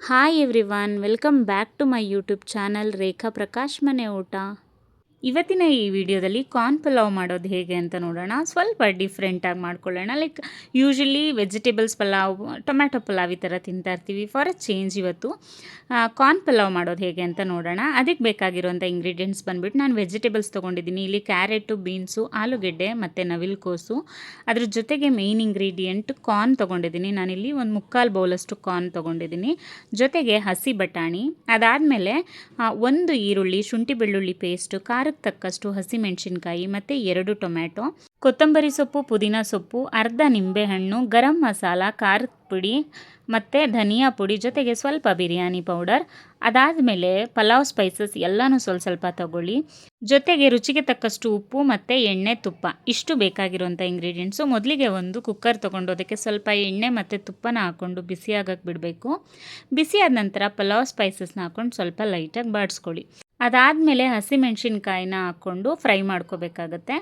Hi everyone, welcome back to my YouTube channel Rekha Prakash ಮನೆ ಊಟ. ಇವತ್ತಿನ ಈ ವಿಡಿಯೋದಲ್ಲಿ ಕಾರ್ನ್ ಪಲಾವ್ ಮಾಡೋದು ಹೇಗೆ ಅಂತ ನೋಡೋಣ. ಸ್ವಲ್ಪ ಡಿಫ್ರೆಂಟಾಗಿ ಮಾಡ್ಕೊಳ್ಳೋಣ. Like usually vegetables pulao, tomato pulao ಈ ಥರ ತಿಂತಾ ಇರ್ತೀವಿ. ಫಾರ್ ಅ ಚೇಂಜ್ ಇವತ್ತು ಕಾರ್ನ್ ಪಲಾವ್ ಮಾಡೋದು ಹೇಗೆ ಅಂತ ನೋಡೋಣ. ಅದಕ್ಕೆ ಬೇಕಾಗಿರೋಂಥ ಇಂಗ್ರೀಡಿಯೆಂಟ್ಸ್ ಬಂದುಬಿಟ್ಟು ನಾನು ವೆಜಿಟೇಬಲ್ಸ್ ತೊಗೊಂಡಿದ್ದೀನಿ. ಇಲ್ಲಿ ಕ್ಯಾರೆಟು, ಬೀನ್ಸು, ಆಲೂಗೆಡ್ಡೆ ಮತ್ತು ನವಿಲುಕೋಸು. ಅದ್ರ ಜೊತೆಗೆ ಮೇಯ್ನ್ ಇಂಗ್ರೀಡಿಯೆಂಟ್ ಕಾರ್ನ್ ತೊಗೊಂಡಿದ್ದೀನಿ. ನಾನಿಲ್ಲಿ ಒಂದು 3/4 ಬೌಲಷ್ಟು ಕಾರ್ನ್ ತೊಗೊಂಡಿದ್ದೀನಿ. ಜೊತೆಗೆ ಹಸಿ ಬಟಾಣಿ, ಅದಾದಮೇಲೆ ಒಂದು ಈರುಳ್ಳಿ, ಶುಂಠಿ ಬೆಳ್ಳುಳ್ಳಿ ಪೇಸ್ಟು, ಖಾರಕ್ಕೆ ತಕ್ಕಷ್ಟು ಹಸಿಮೆಣಸಿನ್ಕಾಯಿ ಮತ್ತು 2 ಟೊಮ್ಯಾಟೊ, ಕೊತ್ತಂಬರಿ ಸೊಪ್ಪು, ಪುದೀನ ಸೊಪ್ಪು, ಅರ್ಧ ನಿಂಬೆಹಣ್ಣು, ಗರಂ ಮಸಾಲ, ಖಾರದ ಪುಡಿ ಮತ್ತು ಧನಿಯಾ ಪುಡಿ, ಜೊತೆಗೆ ಸ್ವಲ್ಪ ಬಿರಿಯಾನಿ ಪೌಡರ್. ಅದಾದಮೇಲೆ ಪಲಾವ್ ಸ್ಪೈಸಸ್ ಎಲ್ಲನೂ ಸ್ವಲ್ಪ ತಗೊಳ್ಳಿ. ಜೊತೆಗೆ ರುಚಿಗೆ ತಕ್ಕಷ್ಟು ಉಪ್ಪು ಮತ್ತು ಎಣ್ಣೆ, ತುಪ್ಪ, ಇಷ್ಟು ಬೇಕಾಗಿರುವಂಥ ಇಂಗ್ರೀಡಿಯೆಂಟ್ಸು. ಮೊದಲಿಗೆ ಒಂದು ಕುಕ್ಕರ್ ತೊಗೊಂಡು ಅದಕ್ಕೆ ಸ್ವಲ್ಪ ಎಣ್ಣೆ ಮತ್ತು ತುಪ್ಪನ ಹಾಕ್ಕೊಂಡು ಬಿಸಿಯಾಗಕ್ಕೆ ಬಿಡಬೇಕು. ಬಿಸಿಯಾದ ನಂತರ ಪಲಾವ್ ಸ್ಪೈಸಸ್ನ ಹಾಕ್ಕೊಂಡು ಸ್ವಲ್ಪ ಲೈಟಾಗಿ ಬಾಡಿಸ್ಕೊಳ್ಳಿ. ಅದಾದಮೇಲೆ ಹಸಿಮೆಣ್ಸಿನ್ಕಾಯಿನ ಹಾಕ್ಕೊಂಡು ಫ್ರೈ ಮಾಡ್ಕೋಬೇಕಾಗತ್ತೆ.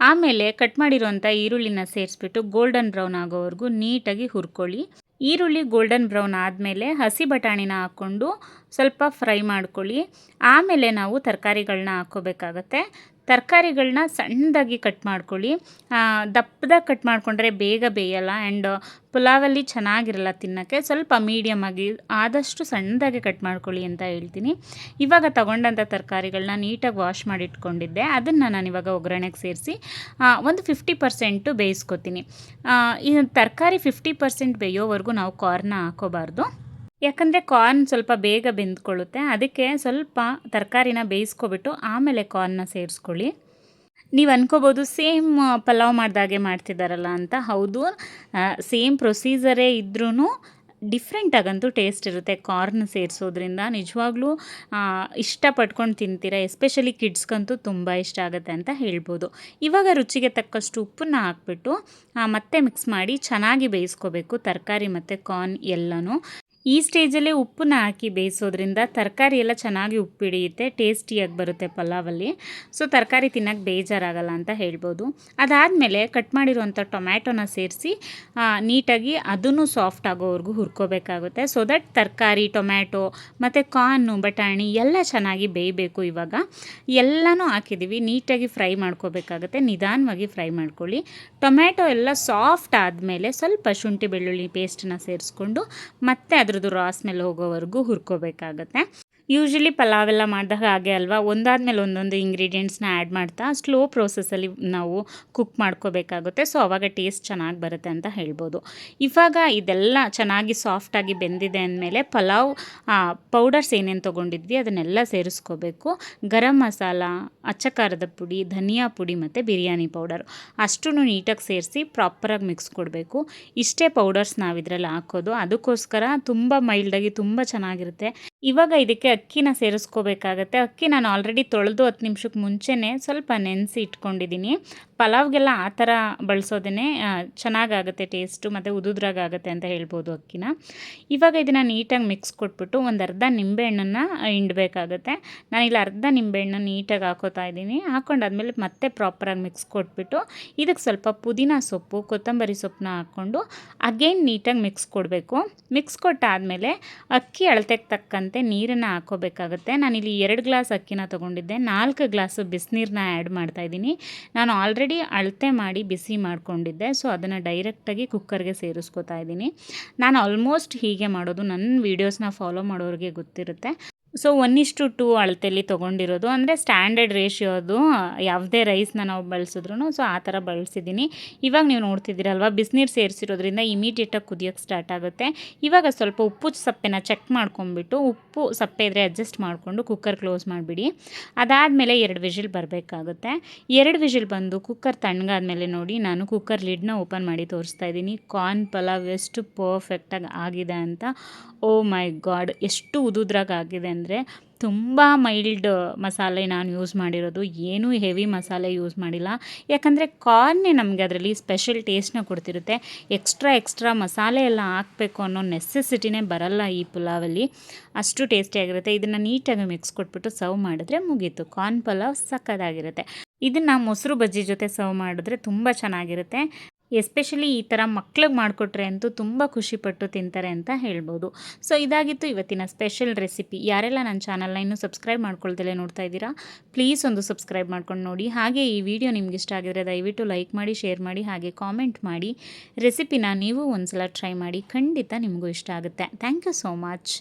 ಆಮೇಲೆ ಕಟ್ ಮಾಡಿರೋಂಥ ಈರುಳ್ಳಿನ ಸೇರಿಸ್ಬಿಟ್ಟು ಗೋಲ್ಡನ್ ಬ್ರೌನ್ ಆಗೋವರೆಗೂ ನೀಟಾಗಿ ಹುರ್ಕೊಳ್ಳಿ. ಈರುಳ್ಳಿ ಗೋಲ್ಡನ್ ಬ್ರೌನ್ ಆದಮೇಲೆ ಹಸಿ ಬಟಾಣಿನ ಹಾಕ್ಕೊಂಡು ಸ್ವಲ್ಪ ಫ್ರೈ ಮಾಡ್ಕೊಳ್ಳಿ. ಆಮೇಲೆ ನಾವು ತರಕಾರಿಗಳನ್ನ ಹಾಕ್ಕೋಬೇಕಾಗತ್ತೆ. ತರಕಾರಿಗಳನ್ನ ಸಣ್ಣದಾಗಿ ಕಟ್ ಮಾಡ್ಕೊಳ್ಳಿ. ದಪ್ಪದಾಗಿ ಕಟ್ ಮಾಡಿಕೊಂಡ್ರೆ ಬೇಗ ಬೇಯಲ್ಲ ಆ್ಯಂಡ್ ಪುಲಾವಲ್ಲಿ ಚೆನ್ನಾಗಿರಲ್ಲ ತಿನ್ನೋಕ್ಕೆ. ಸ್ವಲ್ಪ ಮೀಡಿಯಮಾಗಿ ಆದಷ್ಟು ಸಣ್ಣದಾಗಿ ಕಟ್ ಮಾಡ್ಕೊಳ್ಳಿ ಅಂತ ಹೇಳ್ತೀನಿ. ಇವಾಗ ತಗೊಂಡಂಥ ತರಕಾರಿಗಳನ್ನ ನೀಟಾಗಿ ವಾಶ್ ಮಾಡಿ ಇಟ್ಕೊಂಡಿದ್ದೆ. ಅದನ್ನು ನಾನು ಇವಾಗ ಒಗ್ಗರಣೆಗೆ ಸೇರಿಸಿ ಒಂದು 50% ಬೇಯಿಸ್ಕೊತೀನಿ. ಈ ತರಕಾರಿ 50% ಬೇಯೋವರೆಗೂ ನಾವು ಕಾರ್ನ ಹಾಕೋಬಾರ್ದು. ಯಾಕಂದರೆ ಕಾರ್ನ್ ಸ್ವಲ್ಪ ಬೇಗ ಬೆಂದ್ಕೊಳ್ಳುತ್ತೆ. ಅದಕ್ಕೆ ಸ್ವಲ್ಪ ತರಕಾರಿನ ಬೇಯಿಸ್ಕೊಬಿಟ್ಟು ಆಮೇಲೆ ಕಾರ್ನ ಸೇರಿಸ್ಕೊಳ್ಳಿ. ನೀವು ಅನ್ಕೋಬೋದು ಸೇಮ್ ಪಲಾವ್ ಮಾಡಿದಾಗೆ ಮಾಡ್ತಿದ್ದಾರಲ್ಲ ಅಂತ. ಹೌದು, ಸೇಮ್ ಪ್ರೊಸೀಜರೇ ಇದ್ರೂ ಡಿಫ್ರೆಂಟಾಗಂತೂ ಟೇಸ್ಟ್ ಇರುತ್ತೆ. ಕಾರ್ನ್ ಸೇರಿಸೋದ್ರಿಂದ ನಿಜವಾಗ್ಲೂ ಇಷ್ಟಪಟ್ಕೊಂಡು ತಿಂತೀರ. ಎಸ್ಪೆಷಲಿ ಕಿಡ್ಸ್ಗಂತೂ ತುಂಬ ಇಷ್ಟ ಆಗುತ್ತೆ ಅಂತ ಹೇಳ್ಬೋದು. ಇವಾಗ ರುಚಿಗೆ ತಕ್ಕಷ್ಟು ಉಪ್ಪನ್ನ ಹಾಕ್ಬಿಟ್ಟು ಮತ್ತೆ ಮಿಕ್ಸ್ ಮಾಡಿ ಚೆನ್ನಾಗಿ ಬೇಯಿಸ್ಕೋಬೇಕು ತರಕಾರಿ ಮತ್ತು ಕಾರ್ನ್ ಎಲ್ಲನೂ. ಈ ಸ್ಟೇಜಲ್ಲೇ ಉಪ್ಪನ್ನ ಹಾಕಿ ಬೇಯಿಸೋದ್ರಿಂದ ತರಕಾರಿ ಎಲ್ಲ ಚೆನ್ನಾಗಿ ಉಪ್ಪು ಹಿಡಿಯುತ್ತೆ, ಟೇಸ್ಟಿಯಾಗಿ ಬರುತ್ತೆ ಪಲಾವಲ್ಲಿ. ಸೊ ತರಕಾರಿ ತಿನ್ನೋಕ್ಕೆ ಬೇಜಾರಾಗಲ್ಲ ಅಂತ ಹೇಳ್ಬೋದು. ಅದಾದಮೇಲೆ ಕಟ್ ಮಾಡಿರುವಂಥ ಟೊಮ್ಯಾಟೊನ ಸೇರಿಸಿ ನೀಟಾಗಿ ಅದನ್ನು ಸಾಫ್ಟ್ ಆಗೋವರೆಗೂ ಹುರ್ಕೋಬೇಕಾಗುತ್ತೆ. ಸೊ ದಟ್ ತರಕಾರಿ, ಟೊಮ್ಯಾಟೊ ಮತ್ತು ಕಾರ್ನು, ಬಟಾಣಿ ಎಲ್ಲ ಚೆನ್ನಾಗಿ ಬೇಯಬೇಕು. ಇವಾಗ ಎಲ್ಲನೂ ಹಾಕಿದ್ದೀವಿ, ನೀಟಾಗಿ ಫ್ರೈ ಮಾಡ್ಕೋಬೇಕಾಗುತ್ತೆ. ನಿಧಾನವಾಗಿ ಫ್ರೈ ಮಾಡ್ಕೊಳ್ಳಿ. ಟೊಮ್ಯಾಟೊ ಎಲ್ಲ ಸಾಫ್ಟ್ ಆದಮೇಲೆ ಸ್ವಲ್ಪ ಶುಂಠಿ ಬೆಳ್ಳುಳ್ಳಿ ಪೇಸ್ಟನ್ನ ಸೇರಿಸ್ಕೊಂಡು ಮತ್ತೆ ಅದ್ರದ್ದು ರಾ ಸ್ಮೆಲ್ ಹೋಗೋವರೆಗೂ ಹುರ್ಕೋಬೇಕಾಗತ್ತೆ. ಯೂಶಲಿ ಪಲಾವೆಲ್ಲ ಮಾಡಿದಾಗ ಹಾಗೆ ಅಲ್ವಾ, ಒಂದಾದ್ಮೇಲೆ ಒಂದೊಂದು ಇಂಗ್ರೀಡಿಯೆಂಟ್ಸ್ನ ಆ್ಯಡ್ ಮಾಡ್ತಾ ಸ್ಲೋ ಪ್ರೋಸೆಸ್ಸಲ್ಲಿ ನಾವು ಕುಕ್ ಮಾಡ್ಕೋಬೇಕಾಗುತ್ತೆ. ಸೊ ಆವಾಗ ಟೇಸ್ಟ್ ಚೆನ್ನಾಗಿ ಬರುತ್ತೆ ಅಂತ ಹೇಳ್ಬೋದು. ಇವಾಗ ಇದೆಲ್ಲ ಚೆನ್ನಾಗಿ ಸಾಫ್ಟಾಗಿ ಬೆಂದಿದೆ ಅಂದಮೇಲೆ ಪಲಾವ್ ಪೌಡರ್ಸ್ ಏನೇನು ತೊಗೊಂಡಿದ್ವಿ ಅದನ್ನೆಲ್ಲ ಸೇರಿಸ್ಕೋಬೇಕು. ಗರಂ ಮಸಾಲ, ಅಚ್ಚ ಖಾರದ ಪುಡಿ, ಧನಿಯಾ ಪುಡಿ ಮತ್ತು ಬಿರಿಯಾನಿ ಪೌಡರ್ ಅಷ್ಟೂ ನೀಟಾಗಿ ಸೇರಿಸಿ ಪ್ರಾಪರಾಗಿ ಮಿಕ್ಸ್ ಕೊಡಬೇಕು. ಇಷ್ಟೇ ಪೌಡರ್ಸ್ ನಾವು ಇದರಲ್ಲಿ ಹಾಕೋದು. ಅದಕ್ಕೋಸ್ಕರ ತುಂಬ ಮೈಲ್ಡಾಗಿ ತುಂಬ ಚೆನ್ನಾಗಿರುತ್ತೆ. ಇವಾಗ ಇದಕ್ಕೆ ಅಕ್ಕಿನ ಸೇರಿಸ್ಕೋಬೇಕಾಗತ್ತೆ. ಅಕ್ಕಿ ನಾನು ಆಲ್ರೆಡಿ ತೊಳೆದು 10 ನಿಮಿಷಕ್ಕೆ ಮುಂಚೆನೇ ಸ್ವಲ್ಪ ನೆನೆಸಿ ಇಟ್ಕೊಂಡಿದ್ದೀನಿ. ಪಲಾವ್ಗೆಲ್ಲ ಆ ಥರ ಬಳಸೋದೇ ಚೆನ್ನಾಗಾಗುತ್ತೆ ಟೇಸ್ಟು ಮತ್ತು ಉದುದ್ರಾಗುತ್ತೆ ಅಂತ ಹೇಳ್ಬೋದು ಅಕ್ಕಿನ. ಇವಾಗ ಇದನ್ನು ನೀಟಾಗಿ ಮಿಕ್ಸ್ ಕೊಟ್ಬಿಟ್ಟು ಒಂದು ಅರ್ಧ ನಿಂಬೆಹಣ್ಣನ್ನು ಹಿಂಡಬೇಕಾಗತ್ತೆ. ನಾನಿಲ್ಲಿ ಅರ್ಧ ನಿಂಬೆಹಣ್ಣು ನೀಟಾಗಿ ಹಾಕೋತಾ ಇದ್ದೀನಿ. ಹಾಕೊಂಡಾದ್ಮೇಲೆ ಮತ್ತೆ ಪ್ರಾಪರಾಗಿ ಮಿಕ್ಸ್ ಕೊಟ್ಬಿಟ್ಟು ಇದಕ್ಕೆ ಸ್ವಲ್ಪ ಪುದೀನ ಸೊಪ್ಪು, ಕೊತ್ತಂಬರಿ ಸೊಪ್ಪನ್ನ ಹಾಕ್ಕೊಂಡು ಅಗೇನ್ ನೀಟಾಗಿ ಮಿಕ್ಸ್ ಕೊಡಬೇಕು. ಮಿಕ್ಸ್ ಕೊಟ್ಟಾದಮೇಲೆ ಅಕ್ಕಿ ಅಳತೆಗೆ ತಕ್ಕಂತೆ ನೀರನ್ನು ಹಾಕೋಬೇಕಾಗುತ್ತೆ. ನಾನಿಲ್ಲಿ 2 ಗ್ಲಾಸ್ ಅಕ್ಕಿನ ತೊಗೊಂಡಿದ್ದೆ, 4 ಗ್ಲಾಸು ಬಿಸಿನೀರನ್ನ ಆ್ಯಡ್ ಮಾಡ್ತಾಯಿದ್ದೀನಿ. ನಾನು ಆಲ್ರೆಡಿ ಅಳತೆ ಮಾಡಿ ಬಿಸಿ ಮಾಡ್ಕೊಂಡಿದ್ದೆ. ಸೊ ಅದನ್ನು ಡೈರೆಕ್ಟಾಗಿ ಕುಕ್ಕರ್ಗೆ ಸೇರಿಸ್ಕೋತಾ ಇದ್ದೀನಿ. ನಾನು ಆಲ್ಮೋಸ್ಟ್ ಹೀಗೆ ಮಾಡೋದು. ನನ್ನ ವೀಡಿಯೋಸ್ನ ಫಾಲೋ ಮಾಡೋರಿಗೆ ಗೊತ್ತಿರುತ್ತೆ. ಸೊ 1:2 ಅಳತೆಯಲ್ಲಿ ತೊಗೊಂಡಿರೋದು, ಅಂದರೆ ಸ್ಟ್ಯಾಂಡರ್ಡ್ ರೇಷಿಯೋ ಅದು. ಯಾವುದೇ ರೈಸ್ನ ನಾವು ಬಳಸಿದ್ರು ಸೊ ಆ ಥರ ಬಳಸಿದ್ದೀನಿ. ಇವಾಗ ನೀವು ನೋಡ್ತಿದ್ದೀರಲ್ವ, ಬಿಸಿನೀರು ಸೇರಿಸಿರೋದ್ರಿಂದ ಇಮಿಡಿಯೇಟಾಗಿ ಕುದಿಯೋಕ್ಕೆ ಸ್ಟಾರ್ಟ್ ಆಗುತ್ತೆ. ಇವಾಗ ಸ್ವಲ್ಪ ಉಪ್ಪು ಸಪ್ಪೆನ ಚೆಕ್ ಮಾಡ್ಕೊಂಬಿಟ್ಟು, ಉಪ್ಪು ಸಪ್ಪೆ ಇದ್ದರೆ ಅಡ್ಜಸ್ಟ್ ಮಾಡಿಕೊಂಡು ಕುಕ್ಕರ್ ಕ್ಲೋಸ್ ಮಾಡಿಬಿಡಿ. ಅದಾದಮೇಲೆ 2 ವಿಷಿಲ್ ಬರಬೇಕಾಗುತ್ತೆ. 2 ವಿಷಿಲ್ ಬಂದು ಕುಕ್ಕರ್ ತಣ್ಣಗಾದ್ಮೇಲೆ ನೋಡಿ, ನಾನು ಕುಕ್ಕರ್ ಲಿಡ್ನ ಓಪನ್ ಮಾಡಿ ತೋರಿಸ್ತಾ ಇದ್ದೀನಿ. ಕಾರ್ನ್ ಪಲಾವ್ ಎಷ್ಟು ಪರ್ಫೆಕ್ಟಾಗಿ ಆಗಿದೆ ಅಂತ. ಓ ಮೈ ಗಾಡ್, ಎಷ್ಟು ಉದುದ್ರಾಗಿದೆ ಅಂದರೆ ತುಂಬ ಮೈಲ್ಡ್ ಮಸಾಲೆ ನಾನು ಯೂಸ್ ಮಾಡಿರೋದು. ಏನೂ ಹೆವಿ ಮಸಾಲೆ ಯೂಸ್ ಮಾಡಿಲ್ಲ. ಯಾಕಂದರೆ ಕಾರ್ನೇ ನಮಗೆ ಅದರಲ್ಲಿ ಸ್ಪೆಷಲ್ ಟೇಸ್ಟ್ನ ಕೊಡ್ತಿರುತ್ತೆ. ಎಕ್ಸ್ಟ್ರಾ ಮಸಾಲೆ ಎಲ್ಲ ಹಾಕಬೇಕು ಅನ್ನೋ ನೆಸೆಸಿಟಿನೇ ಬರಲ್ಲ ಈ ಪುಲಾವಲ್ಲಿ. ಅಷ್ಟು ಟೇಸ್ಟಿಯಾಗಿರುತ್ತೆ. ಇದನ್ನು ನೀಟಾಗಿ ಮಿಕ್ಸ್ ಕೊಟ್ಬಿಟ್ಟು ಸರ್ವ್ ಮಾಡಿದ್ರೆ ಮುಗೀತು. ಕಾರ್ನ್ ಪಲಾವ್ ಸಕ್ಕತ್ತಾಗಿರುತ್ತೆ. ಇದನ್ನು ಮೊಸರು ಬಜ್ಜಿ ಜೊತೆ ಸರ್ವ್ ಮಾಡಿದ್ರೆ ತುಂಬ ಚೆನ್ನಾಗಿರುತ್ತೆ. ಎಸ್ಪೆಷಲಿ ಈ ಥರ ಮಕ್ಳಿಗೆ ಮಾಡಿಕೊಟ್ರೆ ಅಂತೂ ತುಂಬ ಖುಷಿಪಟ್ಟು ತಿಂತಾರೆ ಅಂತ ಹೇಳ್ಬೋದು. ಸೊ ಇದಾಗಿತ್ತು ಇವತ್ತಿನ ಸ್ಪೆಷಲ್ ರೆಸಿಪಿ. ಯಾರೆಲ್ಲ ನನ್ನ ಚಾನಲ್ನ ಇನ್ನೂ ಸಬ್ಸ್ಕ್ರೈಬ್ ಮಾಡ್ಕೊಳ್ದಲೇ ನೋಡ್ತಾ ಇದ್ದೀರಾ, ಪ್ಲೀಸ್ ಒಂದು ಸಬ್ಸ್ಕ್ರೈಬ್ ಮಾಡ್ಕೊಂಡು ನೋಡಿ. ಹಾಗೆ ಈ ವಿಡಿಯೋ ನಿಮ್ಗೆ ಇಷ್ಟ ಆಗಿದ್ರೆ ದಯವಿಟ್ಟು ಲೈಕ್ ಮಾಡಿ, ಶೇರ್ ಮಾಡಿ, ಹಾಗೆ ಕಾಮೆಂಟ್ ಮಾಡಿ. ರೆಸಿಪಿನ ನೀವು ಒಂದ್ಸಲ ಟ್ರೈ ಮಾಡಿ, ಖಂಡಿತ ನಿಮಗೂ ಇಷ್ಟ ಆಗುತ್ತೆ. Thank you so much.